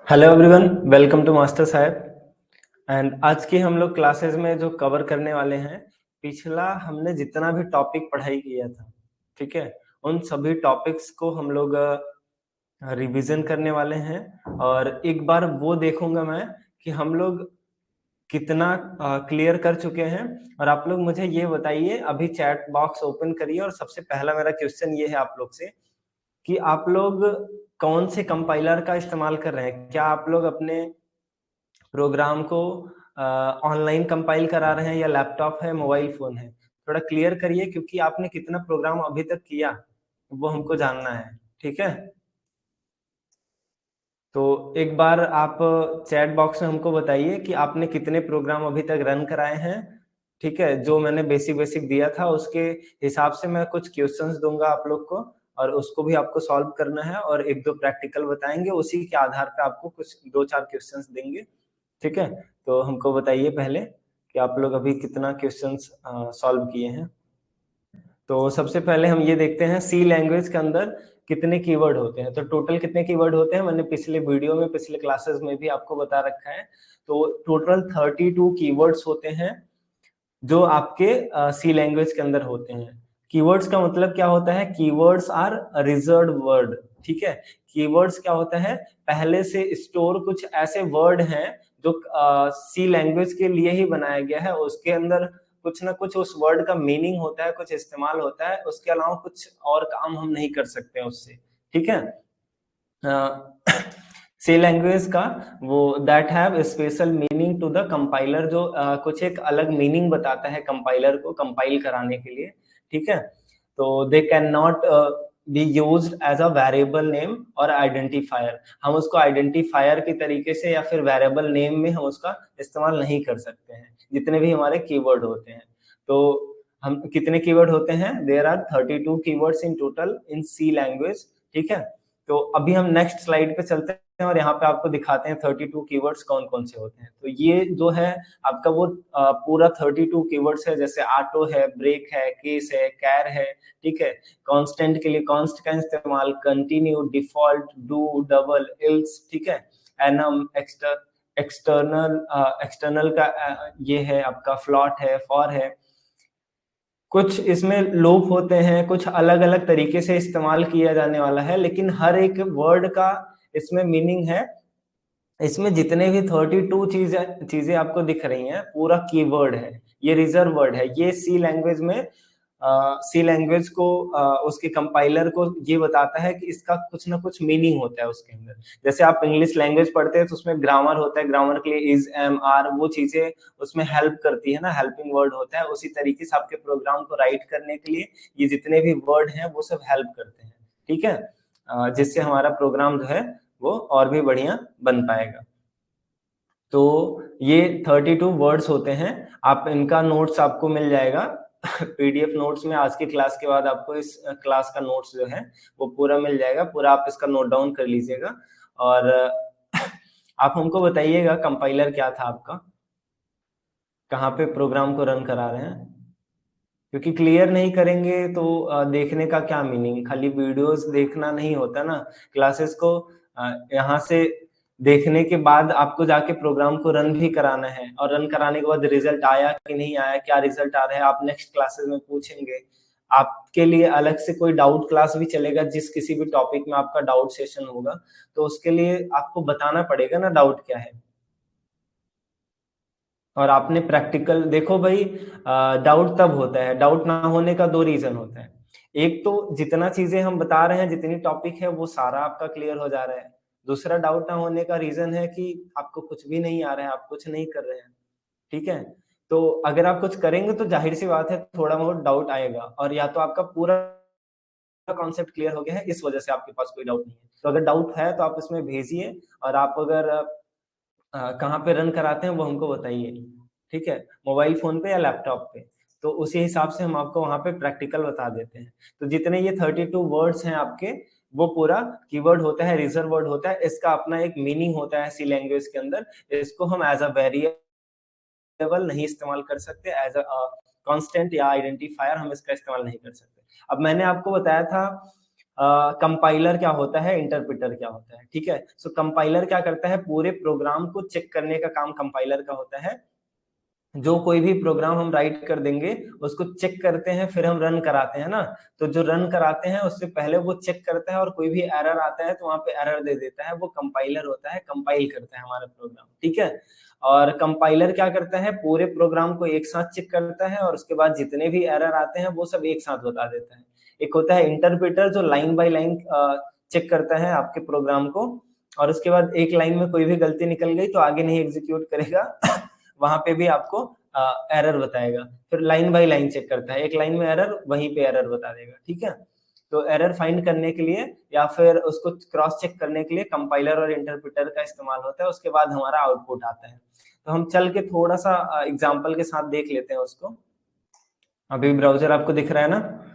Hello everyone, welcome to Master Sahab. And आज की हम लोग क्लासेस में जो कवर करने वाले हैं, पिछला हमने जितना भी टॉपिक पढ़ाई किया था, ठीक है, उन सभी टॉपिक्स को हम लोग रिवीजन करने वाले हैं। और एक बार वो देखूंगा मैं कि हम लोग कितना क्लियर कर चुके हैं। और आप लोग मुझे ये बताइए, अभी चैट बॉक्स ओपन करिए और सबसे पहला मेरा क्वेश्चन ये है आप लोग से कि आप लोग कौन से कंपाइलर का इस्तेमाल कर रहे हैं। क्या आप लोग अपने प्रोग्राम को ऑनलाइन कंपाइल करा रहे हैं या लैपटॉप है, मोबाइल फोन है? थोड़ा क्लियर करिए, क्योंकि आपने कितना प्रोग्राम अभी तक किया वो हमको जानना है। ठीक है, तो एक बार आप चैट बॉक्स में हमको बताइए कि आपने कितने प्रोग्राम अभी तक रन कराए हैं। ठीक है, जो मैंने बेसिक बेसिक दिया था उसके हिसाब से मैं कुछ क्वेश्चंस दूंगा आप लोग को, और उसको भी आपको सॉल्व करना है, और एक दो प्रैक्टिकल बताएंगे, उसी के आधार पे आपको कुछ दो चार क्वेश्चंस देंगे। ठीक है, तो हमको बताइए पहले कि आप लोग अभी कितना क्वेश्चंस सॉल्व किए हैं। तो सबसे पहले हम ये देखते हैं, सी लैंग्वेज के अंदर कितने कीवर्ड होते हैं। तो टोटल कितने कीवर्ड होते हैं, मैंने पिछले वीडियो में, पिछले क्लासेस में भी आपको बता रखा है। तो टोटल 32 कीवर्ड्स होते हैं जो आपके सी लैंग्वेज के अंदर होते हैं। कीवर्ड्स का मतलब क्या होता है? Keywords are reserved word. ठीक है, कीवर्ड्स क्या होता है? पहले से स्टोर कुछ ऐसे वर्ड हैं जो सी लैंग्वेज के लिए ही बनाया गया है। उसके अंदर कुछ ना कुछ उस वर्ड का मीनिंग होता है, कुछ इस्तेमाल होता है, उसके अलावा कुछ और काम हम नहीं कर सकते हैं उससे। ठीक है, सी लैंग्वेज का वो that have special meaning to the compiler, जो कुछ एक अलग मीनिंग बताता है कंपाइलर को कंपाइल कराने के लिए। ठीक है, तो they can not be used as a variable name और आइडेंटिफायर। हम उसको आइडेंटिफायर के तरीके से या फिर वेरिएबल नेम में हम उसका इस्तेमाल नहीं कर सकते हैं, जितने भी हमारे कीवर्ड होते हैं। तो हम कितने कीवर्ड होते हैं? There are 32 keywords in total in C language. ठीक है, तो अभी हम नेक्स्ट स्लाइड पे चलते हैं और यहाँ पे आपको दिखाते हैं 32 कीवर्ड्स कौन कौन से होते हैं। तो ये जो है आपका वो पूरा 32 कीवर्ड्स है, जैसे ऑटो है, ब्रेक है, केस है, कैर है। ठीक है, कांस्टेंट के लिए कांस्ट का इस्तेमाल, continue, default, do, double, ills. ठीक है, एनम, एक्सटर्नल, एक्सटर्नल का ये है आपका, फ्लॉट है, फॉर है। कुछ इसमें लूप होते हैं, कुछ अलग अलग तरीके से इस्तेमाल किया जाने वाला है, लेकिन हर एक वर्ड का इसमें मीनिंग है। इसमें जितने भी 32 चीजें चीजें आपको दिख रही हैं, पूरा कीवर्ड है, ये रिजर्व वर्ड है। ये सी लैंग्वेज में सी लैंग्वेज को उसके कंपाइलर को ये बताता है कि इसका कुछ ना कुछ मीनिंग होता है उसके अंदर। जैसे आप इंग्लिश लैंग्वेज पढ़ते हैं तो उसमें ग्रामर होता है, ग्रामर के लिए इज, एम, आर, वो चीजें उसमें हेल्प करती है ना, हेल्पिंग वर्ड होता है। उसी तरीके से आपके प्रोग्राम को राइट करने के लिए ये जितने भी वर्ड हैं वो सब हेल्प करते हैं। ठीक है, जिससे हमारा प्रोग्राम जो है वो और भी बढ़िया बन पाएगा। तो ये 32 वर्ड्स होते हैं। आप इनका नोट्स आपको मिल जाएगा पीडीएफ नोट्स में। आज की क्लास के बाद आपको इस क्लास का नोट्स जो है वो पूरा मिल जाएगा, पूरा आप इसका नोट डाउन कर लीजिएगा। और आप हमको बताइएगा कंपाइलर क्या था आपका, कहाँ पे प्रोग्राम को रन करा रहे हैं। क्योंकि क्लियर नहीं करेंगे तो देखने का क्या मीनिंग? खाली वीडियोस देखना नहीं होता ना, क्लासेस को यहाँ से देखने के बाद आपको जाके प्रोग्राम को रन भी कराना है, और रन कराने के बाद रिजल्ट आया कि नहीं आया, क्या रिजल्ट आ रहा है, आप नेक्स्ट क्लासेस में पूछेंगे। आपके लिए अलग से कोई डाउट क्लास भी चलेगा, जिस किसी भी टॉपिक में आपका डाउट सेशन होगा, तो उसके लिए आपको बताना पड़ेगा ना डाउट क्या है। और आपने प्रैक्टिकल देखो भाई, डाउट तब होता है, डाउट ना होने का दो रीजन होता है। एक तो जितना चीजें हम बता रहे हैं, जितनी टॉपिक है वो सारा आपका क्लियर हो जा रहा है। दूसरा डाउट ना होने का रीजन है कि आपको कुछ भी नहीं आ रहा है, आप कुछ नहीं कर रहे हैं। ठीक है, तो अगर आप कुछ करेंगे तो जाहिर सी बात है थोड़ा बहुत डाउट आएगा, और या तो आपका पूरा कॉन्सेप्ट क्लियर हो गया है, इस वजह से आपके पास कोई डाउट नहीं है। तो अगर डाउट है तो आप इसमें भेजिए, और आप अगर कहाँ पे रन कराते हैं वो हमको बताइए। ठीक है, मोबाइल फोन पे या लैपटॉप पे, तो उसी हिसाब से हम आपको वहां पे प्रैक्टिकल बता देते हैं। तो जितने ये 32 वर्ड्स हैं आपके, वो पूरा कीवर्ड होता है, रिजर्व वर्ड होता है, इसका अपना एक मीनिंग होता है सी लैंग्वेज के अंदर। इसको हम एज अ वेरिएबल नहीं इस्तेमाल कर सकते, एज अ कांस्टेंट या आइडेंटिफायर हम इसका इस्तेमाल नहीं कर सकते। अब मैंने आपको बताया था कंपाइलर क्या होता है, इंटरप्रेटर क्या होता है, ठीक है। सो कंपाइलर क्या करता है, पूरे प्रोग्राम को चेक करने का काम कंपाइलर का होता है। जो कोई भी प्रोग्राम हम राइट कर देंगे उसको चेक करते हैं, फिर हम रन कराते हैं ना, तो जो रन कराते हैं उससे पहले वो चेक करता है और कोई भी एरर आता है तो वहां पे एरर दे देता है, वो कंपाइलर होता है, कंपाइल करता है हमारा प्रोग्राम, ठीक है। और कंपाइलर क्या करता है, पूरे प्रोग्राम को एक साथ चेक करता है और उसके बाद जितने भी एरर आते हैं वो सब एक साथ बता देता है। एक होता है इंटरप्रेटर जो लाइन बाय लाइन चेक करता है आपके प्रोग्राम को, और उसके बाद एक लाइन में कोई भी गलती निकल गई तो आगे नहीं एग्जीक्यूट करेगा वहां पे भी आपको एरर बताएगा। फिर लाइन बाय लाइन चेक करता है, एक लाइन में एरर वहीं पे एरर बता देगा, ठीक है। तो एरर फाइंड करने के लिए या फिर उसको क्रॉस चेक करने के लिए कंपाइलर और इंटरप्रेटर का इस्तेमाल होता है, उसके बाद हमारा आउटपुट आता है। तो हम चल के थोड़ा सा एग्जाम्पल के साथ देख लेते हैं उसको। अभी ब्राउजर आपको दिख रहा है ना,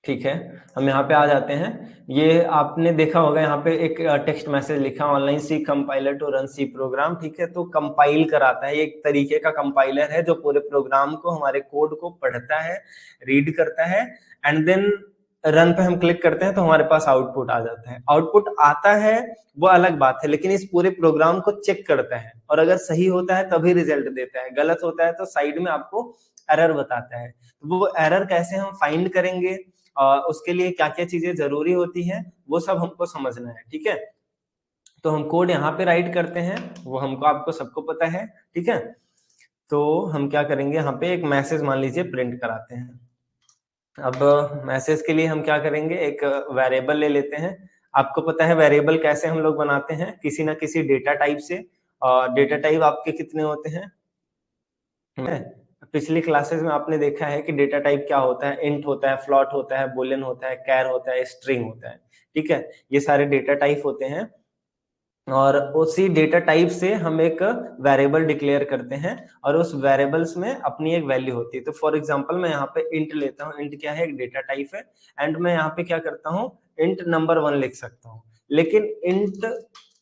ठीक है। हम यहाँ पे आ जाते हैं। ये आपने देखा होगा यहाँ पे एक टेक्स्ट मैसेज लिखा, online C compiler to run C program, ठीक है। तो कंपाइल कराता है, एक तरीके का कंपाइलर है जो पूरे प्रोग्राम को, हमारे कोड को पढ़ता है, रीड करता है, एंड देन रन पे हम क्लिक करते हैं तो हमारे पास आउटपुट आ जाता है। आउटपुट आता है वो अलग बात है, लेकिन इस पूरे प्रोग्राम को चेक करता है और अगर सही होता है तभी रिजल्ट देता है, गलत होता है तो साइड में आपको एरर बताता है। तो वो एरर कैसे हम फाइंड करेंगे, उसके लिए क्या क्या चीजें जरूरी होती हैं वो सब हमको समझना है, ठीक है। तो हम कोड यहाँ पे राइट करते हैं, वो हमको आपको सबको पता है, ठीक है। तो हम क्या करेंगे, यहाँ पे एक मैसेज मान लीजिए प्रिंट कराते हैं। अब मैसेज के लिए हम क्या करेंगे, एक वेरिएबल ले लेते हैं। आपको पता है वेरिएबल कैसे हम लोग बनाते हैं, किसी ना किसी डेटा टाइप से। और डेटा टाइप आपके कितने होते हैं, पिछली क्लासेस में आपने देखा है कि डेटा टाइप क्या होता है, इंट होता है, फ्लॉट होता है, बुलियन होता है, कैर होता है, स्ट्रिंग होता है, ठीक है। ये सारे डेटा टाइप होते हैं और उसी डेटा टाइप से हम एक वेरिएबल डिक्लेयर करते हैं और उस वेरिएबल्स में अपनी एक वैल्यू होती है। तो फॉर एग्जांपल मैं यहाँ पे इंट लेता हूँ, इंट क्या है, एक डेटा टाइप है, एंड मैं यहाँ पे क्या करता हूँ, इंट नंबर 1 लिख सकता हूँ। लेकिन इंट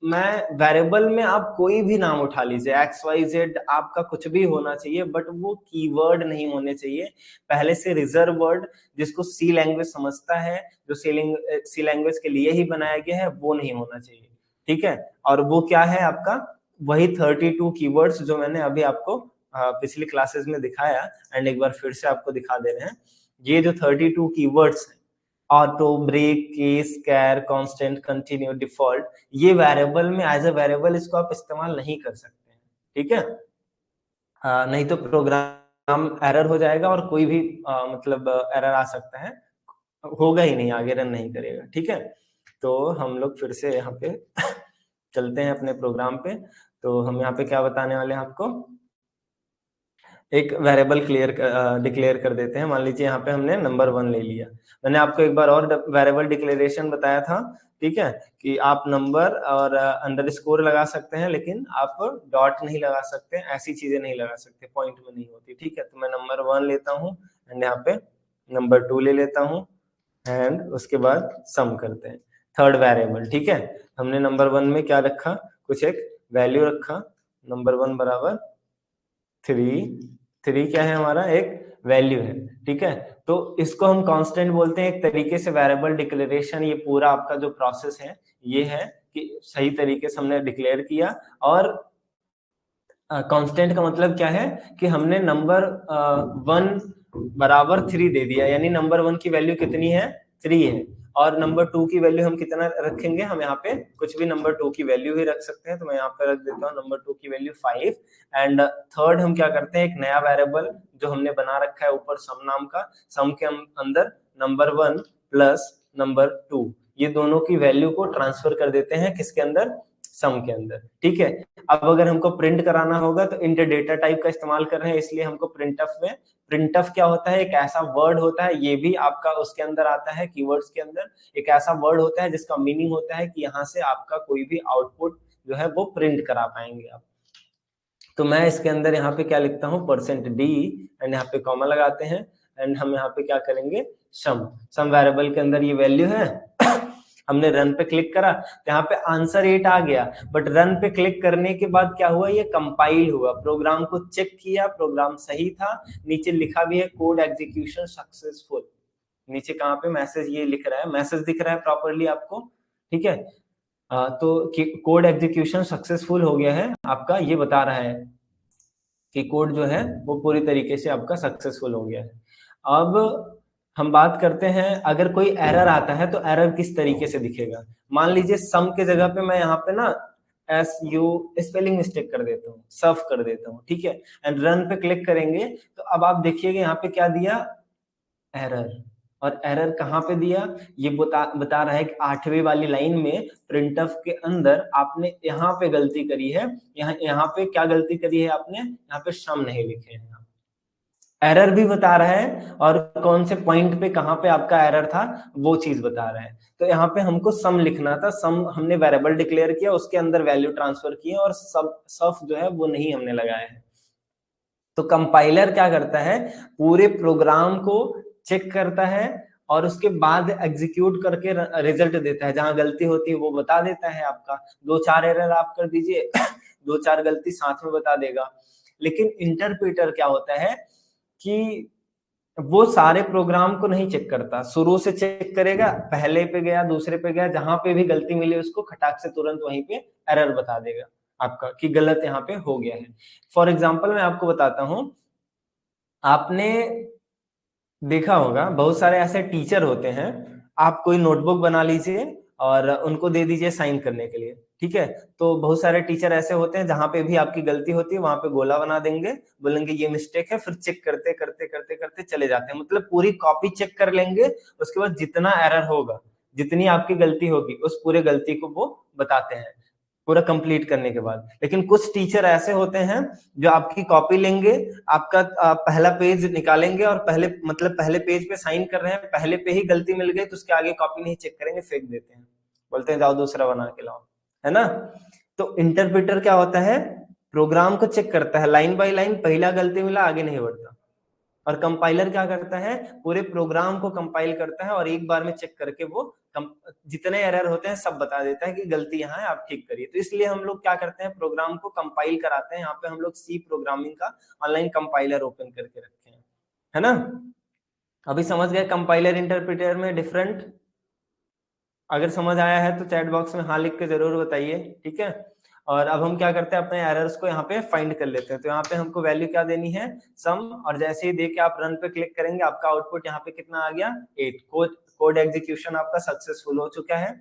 मैं वेरिएबल में आप कोई भी नाम उठा लीजिए, एक्स वाई जेड, आपका कुछ भी होना चाहिए, बट वो कीवर्ड नहीं होने चाहिए, पहले से रिजर्व वर्ड जिसको सी लैंग्वेज समझता है, जो सी लैंग्वेज के लिए ही बनाया गया है, वो नहीं होना चाहिए, ठीक है। और वो क्या है आपका, वही 32 कीवर्ड्स जो मैंने अभी आपको पिछली क्लासेस में दिखाया, एंड एक बार फिर से आपको दिखा दे रहे हैं। ये जो 32 कीवर्ड्स हैं, ऑटो, ब्रेक, केस, कैर, कांस्टेंट, कंटिन्यू, डिफॉल्ट, ये वेरिएबल में एज अ वेरिएबल इसको आप इस्तेमाल नहीं कर सकते हैं, ठीक है। नहीं तो प्रोग्राम एरर हो जाएगा और कोई भी मतलब एरर आ सकता है, होगा ही नहीं, आगे रन नहीं करेगा, ठीक है। तो हम लोग फिर से यहाँ पे चलते हैं अपने प्रोग्राम पे। तो हम यहाँ पे क्या बताने वाले हैं आपको, एक वेरिएबल डिक्लेयर कर देते हैं। मान लीजिए यहाँ पे हमने नंबर 1 ले लिया। मैंने आपको एक बार और वेरिएबल डिक्लेरेशन बताया था, ठीक है, कि आप नंबर और अंडरस्कोर लगा सकते हैं, लेकिन आप डॉट नहीं लगा सकते, ऐसी चीजें नहीं लगा सकते, पॉइंट में नहीं होती, ठीक है। तो मैं नंबर 1 लेता हूँ एंड यहाँ पे नंबर 2 ले लेता हूँ एंड उसके बाद सम करते हैं, थर्ड वेरिएबल, ठीक है। हमने नंबर 1 में क्या रखा, कुछ एक वैल्यू रखा, नंबर 1 बराबर 3 क्या है हमारा, एक वैल्यू है, ठीक है। तो इसको हम कांस्टेंट बोलते हैं, एक तरीके से वेरिएबल डिक्लेरेशन। ये पूरा आपका जो प्रोसेस है ये है कि सही तरीके से हमने डिक्लेयर किया। और कांस्टेंट का मतलब क्या है कि हमने नंबर 1 बराबर 3 दे दिया, यानी नंबर 1 की वैल्यू कितनी है, 3 है, और नंबर 2 की वैल्यू हम कितना रखेंगे, हम यहाँ पे कुछ भी नंबर 2 की वैल्यू ही रख सकते हैं। तो मैं यहाँ पे रख देता हूँ नंबर 2 की वैल्यू 5। एंड थर्ड हम क्या करते हैं, एक नया वेरिएबल जो हमने बना रखा है ऊपर सम नाम का, सम के अंदर नंबर 1 प्लस नंबर 2, ये दोनों की वैल्यू को ट्रांसफर कर देते हैं किसके अंदर, सम के अंदर, ठीक है। अब अगर हमको प्रिंट कराना होगा तो इंट डेटा टाइप का इस्तेमाल कर रहे हैं, इसलिए हमको प्रिंटफ में, प्रिंटफ क्या होता है, एक ऐसा वर्ड होता है, ये भी आपका उसके अंदर आता है, कीवर्ड्स के अंदर एक ऐसा वर्ड होता है जिसका मीनिंग होता है कि यहाँ से आपका कोई भी आउटपुट जो है वो प्रिंट करा पाएंगे आप। तो मैं इसके अंदर यहाँ पे क्या लिखता हूँ, %d, एंड यहाँ पे कॉमा लगाते हैं, एंड हम यहाँ पे क्या करेंगे, सम वेरिएबल के अंदर ये वैल्यू है। हमने रन पे क्लिक करा तो यहाँ पे आंसर 8 आ गया, बट रन पे क्लिक करने के बाद क्या हुआ, ये कंपाइल हुआ, प्रोग्राम को चेक किया, प्रोग्राम सही था, नीचे लिखा भी है कोड एग्जीक्यूशन सक्सेसफुल, नीचे कहाँ पे मैसेज ये लिख रहा है, मैसेज दिख रहा है प्रॉपरली आपको, ठीक है। तो कोड एग्जीक्यूशन सक्सेसफुल हो गया है आपका, ये बता रहा है कि कोड जो है वो पूरी तरीके से आपका सक्सेसफुल हो गया है। अब हम बात करते हैं, अगर कोई एरर आता है तो एरर किस तरीके से दिखेगा। मान लीजिए सम के जगह पे मैं यहाँ पे ना एस यू स्पेलिंग मिस्टेक कर देता हूँ, सर्फ कर देता हूँ, ठीक है, एंड रन पे क्लिक करेंगे तो अब आप देखिएगा यहाँ पे क्या दिया, एरर। और एरर कहाँ पे दिया, ये बता रहा है कि 8वीं वाली लाइन में प्रिंटफ के अंदर आपने यहाँ पे गलती करी है, यहाँ पे क्या गलती करी है आपने, यहाँ पे सम नहीं लिखे हैं। एरर भी बता रहा है और कौन से पॉइंट पे कहाँ पे आपका एरर था वो चीज बता रहा है। तो यहाँ पे हमको सम लिखना था, सम हमने वेरिएबल डिक्लेयर किया, उसके अंदर वैल्यू ट्रांसफर किए और सब जो है वो नहीं हमने लगाया है। तो कंपाइलर क्या करता है, पूरे प्रोग्राम को चेक करता है और उसके बाद एग्जीक्यूट करके रिजल्ट देता है, जहां गलती होती है वो बता देता है आपका। 2-4 एरर आप कर दीजिए 2-4 गलती साथ में बता देगा। लेकिन इंटरप्रेटर क्या होता है कि वो सारे प्रोग्राम को नहीं चेक करता, शुरू से चेक करेगा, पहले पे गया दूसरे पे गया, जहां पे भी गलती मिली उसको खटाक से तुरंत वहीं पे एरर बता देगा आपका कि गलत यहाँ पे हो गया है। फॉर एग्जाम्पल मैं आपको बताता हूं, आपने देखा होगा बहुत सारे ऐसे टीचर होते हैं, आप कोई नोटबुक बना लीजिए और उनको दे दीजिए साइन करने के लिए, ठीक है। तो बहुत सारे टीचर ऐसे होते हैं जहां पे भी आपकी गलती होती है वहां पे गोला बना देंगे, बोलेंगे ये मिस्टेक है, फिर चेक करते करते करते करते चले जाते हैं, मतलब पूरी कॉपी चेक कर लेंगे, उसके बाद जितना एरर होगा, जितनी आपकी गलती होगी उस पूरे गलती को वो बताते हैं पूरा कंप्लीट करने के बाद। लेकिन कुछ टीचर ऐसे होते हैं जो आपकी कॉपी लेंगे, आपका पहला पेज निकालेंगे और पहले पेज पे साइन कर रहे हैं, पहले पे ही गलती मिल गई तो उसके आगे कॉपी नहीं चेक करेंगे, फेंक देते हैं, बोलते हैं जाओ दूसरा बना के लाओ, है ना। तो इंटरप्रेटर क्या होता है, प्रोग्राम को चेक करता है लाइन बाय लाइन, पहला गलती मिला आगे नहीं बढ़ता। और कंपाइलर क्या करता है, पूरे प्रोग्राम को कंपाइल करता है और एक बार में चेक करके वो जितने एरर होते हैं सब बता देता है कि गलती यहाँ है आप ठीक करिए। तो इसलिए हम लोग क्या करते हैं, प्रोग्राम को कंपाइल कराते हैं। यहाँ पे हम लोग सी प्रोग्रामिंग का ऑनलाइन कंपाइलर ओपन करके रखे हैं, है ना। अभी समझ गए कंपाइलर इंटरप्रेटर में डिफरेंट। अगर समझ आया है तो चैट बॉक्स में हाँ लिख के जरूर बताइए, ठीक है। और अब हम क्या करते हैं, अपने एरर्स को यहाँ पे फाइंड कर लेते हैं। तो यहाँ पे हमको वैल्यू क्या देनी है, सम, और जैसे ही देके आप रन पे क्लिक करेंगे आपका आउटपुट यहाँ पे कितना आ गया, 8। कोड एग्जीक्यूशन आपका सक्सेसफुल हो चुका है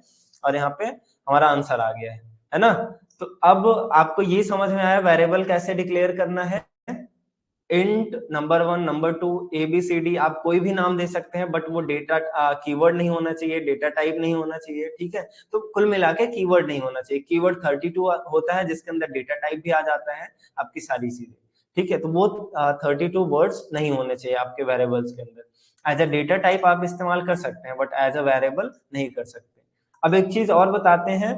और यहाँ पे हमारा आंसर आ गया है ना। तो अब आपको ये समझ में आया वेरिएबल कैसे डिक्लेयर करना है। इंट नंबर 1 नंबर 2 ABCD आप कोई भी नाम दे सकते हैं, बट वो डेटा कीवर्ड नहीं होना चाहिए, डेटा टाइप नहीं होना चाहिए, ठीक है। तो कुल मिला के कीवर्ड नहीं होना चाहिए। कीवर्ड 32 होता है जिसके अंदर डेटा टाइप भी आ जाता है आपकी सारी चीजें, ठीक है। तो वो 32 वर्ड्स नहीं होने चाहिए आपके वेरिएबल्स के अंदर। एज अ डेटा टाइप आप इस्तेमाल कर सकते हैं बट एज अ वेरिएबल नहीं कर सकते। अब एक चीज और बताते हैं,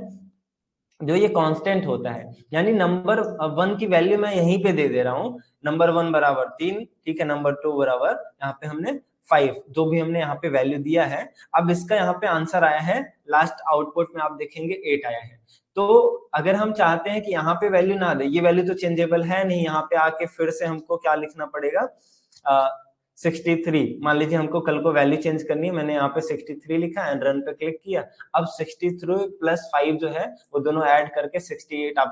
जो ये कांस्टेंट होता है, यानी नंबर 1 की वैल्यू मैं यहीं पे दे दे रहा हूँ, नंबर 1 बराबर 3, ठीक है, नंबर 2 बराबर यहाँ पे हमने 5, जो भी हमने यहाँ पे वैल्यू दिया है। अब इसका यहाँ पे आंसर आया है, लास्ट आउटपुट में आप देखेंगे 8 आया है। तो अगर हम चाहते हैं कि यहाँ पे वैल्यू ना दे, ये वैल्यू तो चेंजेबल है नहीं, यहाँ पे आके फिर से हमको क्या लिखना पड़ेगा, 63। मान लीजिए हमको कल को वैल्यू चेंज करनी है, मैंने यहाँ पे 63 लिखा एंड रन पे क्लिक किया। अब 63 + 5 जो है वो दोनों ऐड करके 68 आप